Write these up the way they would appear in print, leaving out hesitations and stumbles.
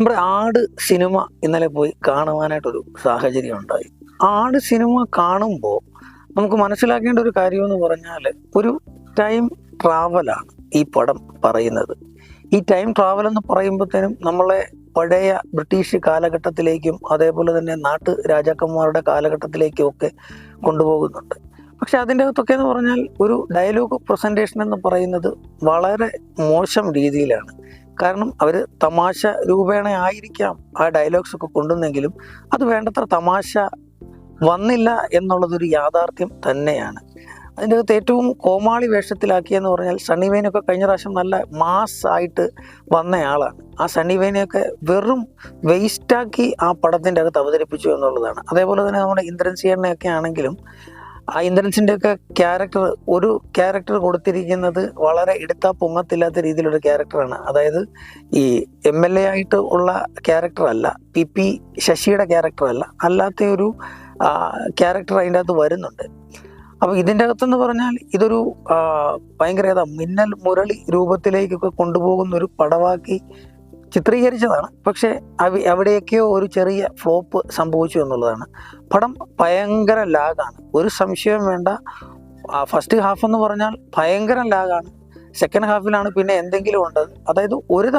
നമ്മുടെ ആട് സിനിമ ഇന്നലെ പോയി കാണുവാനായിട്ടൊരു സാഹചര്യം ഉണ്ടായി. ആട് സിനിമ കാണുമ്പോൾ നമുക്ക് മനസ്സിലാക്കേണ്ട ഒരു കാര്യമെന്ന് പറഞ്ഞാൽ ഒരു ടൈം ട്രാവലാണ് ഈ പടം പറയുന്നത്. ഈ ടൈം ട്രാവൽ എന്ന് പറയുമ്പോഴത്തേനും നമ്മളെ പഴയ ബ്രിട്ടീഷ് കാലഘട്ടത്തിലേക്കും അതേപോലെ തന്നെ നാട്ടു രാജാക്കന്മാരുടെ കാലഘട്ടത്തിലേക്കും ഒക്കെ കൊണ്ടുപോകുന്നുണ്ട്. പക്ഷെ അതിൻ്റെ അകത്തൊക്കെ എന്ന് പറഞ്ഞാൽ ഒരു ഡയലോഗ് പ്രസൻറ്റേഷൻ എന്ന് പറയുന്നത് വളരെ മോശം രീതിയിലാണ്. കാരണം അവർ തമാശ രൂപേണ ആയിരിക്കാം ആ ഡയലോഗ്സ് ഒക്കെ കൊണ്ടുവന്നെങ്കിലും അത് വേണ്ടത്ര തമാശ വന്നില്ല എന്നുള്ളതൊരു യാഥാർത്ഥ്യം തന്നെയാണ്. അതിൻ്റെ അകത്ത് ഏറ്റവും കോമാളി വേഷത്തിലാക്കിയെന്ന് പറഞ്ഞാൽ സണ്ണി വെയിനൊക്കെ കഴിഞ്ഞ പ്രാവശ്യം നല്ല മാസ് ആയിട്ട് വന്നയാളാണ്. ആ സണ്ണി വെയിനെയൊക്കെ വെറും വേസ്റ്റാക്കി ആ പടത്തിൻ്റെ അകത്ത് അവതരിപ്പിച്ചു എന്നുള്ളതാണ്. അതേപോലെ തന്നെ നമ്മുടെ ഇന്ദ്രൻ സിയറിനെയൊക്കെ ആണെങ്കിലും ആ ഇന്ദ്രൻസിൻ്റെയൊക്കെ ഒരു ക്യാരക്ടർ കൊടുത്തിരിക്കുന്നത് വളരെ എടുത്താ പൊങ്ങത്തില്ലാത്ത രീതിയിലുള്ള ക്യാരക്ടറാണ്. അതായത് ഈ MLA ആയിട്ട് ഉള്ള ക്യാരക്ടറല്ല, PP ശശിയുടെ ക്യാരക്ടറല്ല, അല്ലാത്ത ഒരു ക്യാരക്ടർ അതിൻ്റെ അകത്ത് വരുന്നുണ്ട്. അപ്പോൾ ഇതിൻ്റെ അകത്തെന്ന് പറഞ്ഞാൽ ഇതൊരു ഭയങ്കര മിന്നൽ മുരളി രൂപത്തിലേക്കൊക്കെ കൊണ്ടുപോകുന്ന ഒരു പടവാക്കി ചിത്രീകരിച്ചതാണ്. പക്ഷേ അവിടെയൊക്കെയോ ഒരു ചെറിയ ഫ്ലോപ്പ് സംഭവിച്ചു എന്നുള്ളതാണ്. പടം ഭയങ്കര ലാഗാണ്, ഒരു സംശയവും വേണ്ട. ഫസ്റ്റ് ഹാഫ് എന്ന് പറഞ്ഞാൽ ഭയങ്കര ലാഗാണ്. സെക്കൻഡ് ഹാഫിലാണ് പിന്നെ എന്തെങ്കിലും ഉണ്ടത്. അതായത് ഒരു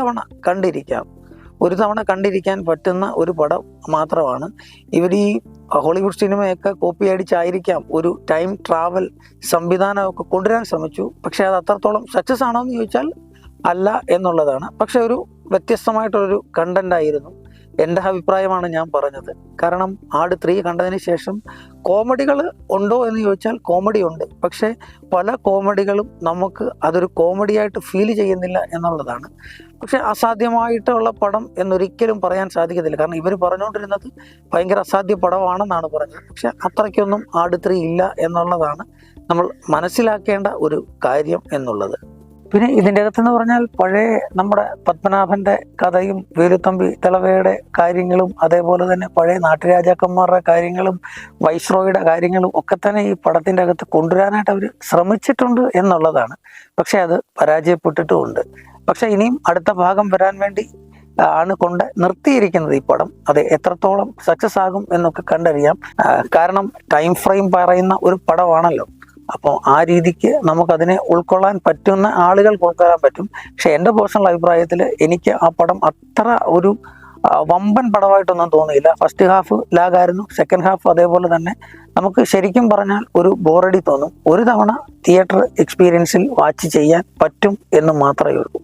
തവണ കണ്ടിരിക്കാൻ പറ്റുന്ന ഒരു പടം മാത്രമാണ്. ഇവർ ഈ ഹോളിവുഡ് സിനിമയൊക്കെ കോപ്പി അടിച്ചായിരിക്കാം ഒരു ടൈം ട്രാവൽ സംവിധാനമൊക്കെ കൊണ്ടുവരാൻ ശ്രമിച്ചു. പക്ഷേ അത് അത്രത്തോളം സക്സസ് ആണോ എന്ന് ചോദിച്ചാൽ അല്ല എന്നുള്ളതാണ്. പക്ഷെ ഒരു വ്യത്യസ്തമായിട്ടൊരു കണ്ടന്റ് ആയിരുന്നു. എൻ്റെ അഭിപ്രായമാണ് ഞാൻ പറഞ്ഞത്. കാരണം ആട് 3 കണ്ടതിന് ശേഷം കോമഡികൾ ഉണ്ടോ എന്ന് ചോദിച്ചാൽ കോമഡി ഉണ്ട്. പക്ഷേ പല കോമഡികളും നമുക്ക് അതൊരു കോമഡിയായിട്ട് ഫീൽ ചെയ്യുന്നില്ല എന്നുള്ളതാണ്. പക്ഷെ അസാധ്യമായിട്ടുള്ള പടം എന്നൊരിക്കലും പറയാൻ സാധിക്കത്തില്ല. കാരണം ഇവർ പറഞ്ഞുകൊണ്ടിരുന്നത് ഭയങ്കര അസാധ്യ പടമാണെന്നാണ് പറഞ്ഞത്. പക്ഷെ അത്രയ്ക്കൊന്നും ആട് 3 ഇല്ല എന്നുള്ളതാണ് നമ്മൾ മനസ്സിലാക്കേണ്ട ഒരു കാര്യം എന്നുള്ളത്. പിന്നെ ഇതിൻ്റെ അകത്തെന്ന് പറഞ്ഞാൽ പഴയ നമ്മുടെ പത്മനാഭൻ്റെ കഥയും വേലുത്തമ്പി തിളവയുടെ കാര്യങ്ങളും അതേപോലെ തന്നെ പഴയ നാട്ടുരാജാക്കന്മാരുടെ കാര്യങ്ങളും വൈസ്രോയുടെ കാര്യങ്ങളും ഒക്കെ തന്നെ ഈ പടത്തിൻ്റെ അകത്ത് കൊണ്ടുവരാനായിട്ട് അവർ ശ്രമിച്ചിട്ടുണ്ട് എന്നുള്ളതാണ്. പക്ഷെ അത് പരാജയപ്പെട്ടിട്ടുമുണ്ട്. പക്ഷെ ഇനിയും അടുത്ത ഭാഗം വരാൻ വേണ്ടി ആണ് കൊണ്ട് നിർത്തിയിരിക്കുന്നത് ഈ പടം. അത് എത്രത്തോളം സക്സസ് ആകും എന്നൊക്കെ കണ്ടറിയാം. കാരണം ടൈം ഫ്രെയിം പറയുന്ന ഒരു പടമാണല്ലോ. അപ്പോൾ ആ രീതിക്ക് നമുക്കതിനെ ഉൾക്കൊള്ളാൻ പറ്റുന്ന ആളുകൾക്ക് ഉൾക്കൊള്ളാൻ പറ്റും. പക്ഷെ എൻ്റെ പേഴ്സണൽ അഭിപ്രായത്തിൽ എനിക്ക് ആ പടം അത്ര ഒരു വമ്പൻ പടമായിട്ടൊന്നും തോന്നിയില്ല. ഫസ്റ്റ് ഹാഫ് ലാഗായിരുന്നു, സെക്കൻഡ് ഹാഫ് അതേപോലെ തന്നെ നമുക്ക് ശരിക്കും പറഞ്ഞാൽ ഒരു ബോറടി തോന്നും. ഒരു തവണ തിയേറ്റർ എക്സ്പീരിയൻസിൽ വാച്ച് ചെയ്യാൻ പറ്റും എന്ന് മാത്രമേ ഉള്ളൂ.